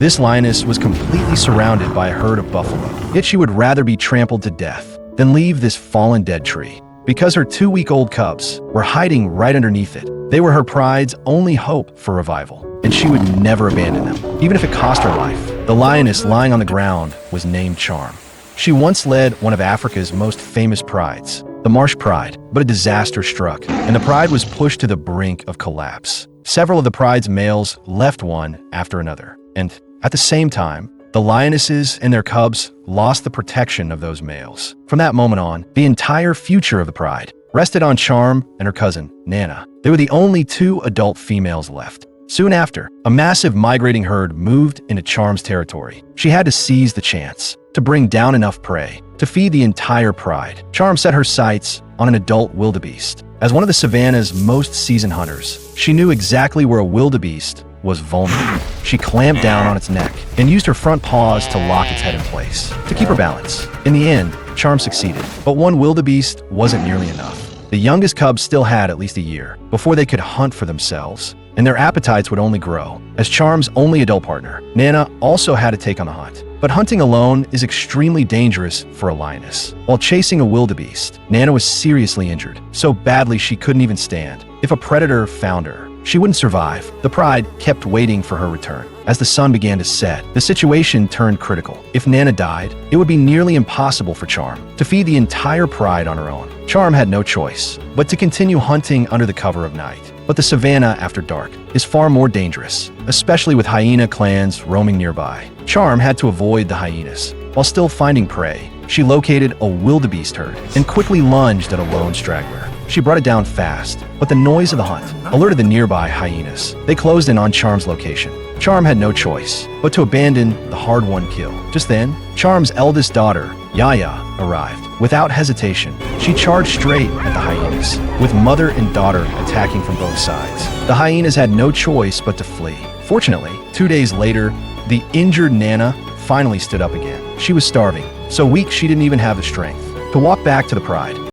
This lioness was completely surrounded by a herd of buffalo, yet she would rather be trampled to death than leave this fallen dead tree. Because her 2-week-old cubs were hiding right underneath it, they were her pride's only hope for revival, and she would never abandon them, even if it cost her life. The lioness lying on the ground was named Charm. She once led one of Africa's most famous prides, the Marsh Pride, but a disaster struck, and the pride was pushed to the brink of collapse. Several of the pride's males left one after another, and at the same time, the lionesses and their cubs lost the protection of those males. From that moment on, the entire future of the pride rested on Charm and her cousin, Nana. They were the only 2 adult females left. Soon after, a massive migrating herd moved into Charm's territory. She had to seize the chance to bring down enough prey to feed the entire pride. Charm set her sights on an adult wildebeest. As one of the savannah's most seasoned hunters, she knew exactly where a wildebeest was vulnerable. She clamped down on its neck and used her front paws to lock its head in place to keep her balance. In the end, Charm succeeded, but one wildebeest wasn't nearly enough. The youngest cubs still had at least a year before they could hunt for themselves, and their appetites would only grow. As Charm's only adult partner, Nana also had to take on the hunt. But hunting alone is extremely dangerous for a lioness. While chasing a wildebeest, Nana was seriously injured, so badly she couldn't even stand. If a predator found her, she wouldn't survive. The pride kept waiting for her return. As the sun began to set, the situation turned critical. If Nana died, it would be nearly impossible for Charm to feed the entire pride on her own. Charm had no choice but to continue hunting under the cover of night. But the savannah after dark is far more dangerous, especially with hyena clans roaming nearby. Charm had to avoid the hyenas while still finding prey. She located a wildebeest herd and quickly lunged at a lone straggler. She brought it down fast, but the noise of the hunt alerted the nearby hyenas. They closed in on Charm's location. Charm had no choice but to abandon the hard-won kill. Just then, Charm's eldest daughter, Yaya, arrived. Without hesitation, she charged straight at the hyenas, with mother and daughter attacking from both sides. The hyenas had no choice but to flee. Fortunately, 2 days later, the injured Nana finally stood up again. She was starving, so weak she didn't even have the strength to walk back to the pride.